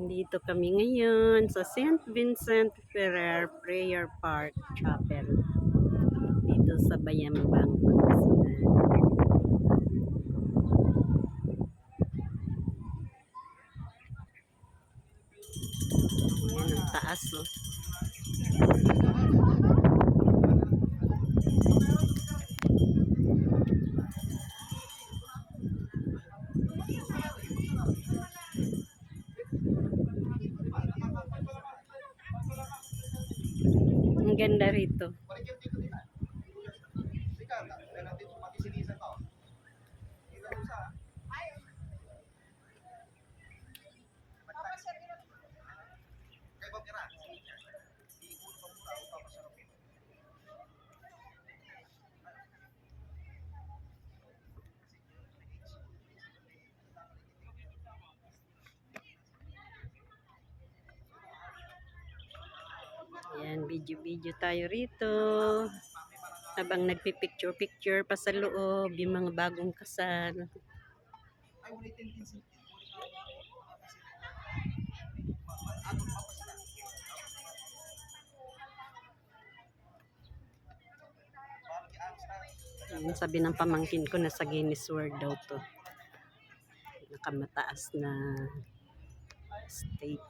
Dito kami ngayon sa St. Vincent Ferrer Prayer Park Chapel. Dito sa Bayambang, Pangasinan. Yan ang taas, oh. Ang ganda rito. Ayan, video-video tayo rito. Habang nagpipicture-picture pa sa loob, yung mga bagong kasal. Ayan, sabi ng pamangkin ko na sa Guinness World daw to. Nakamataas na state.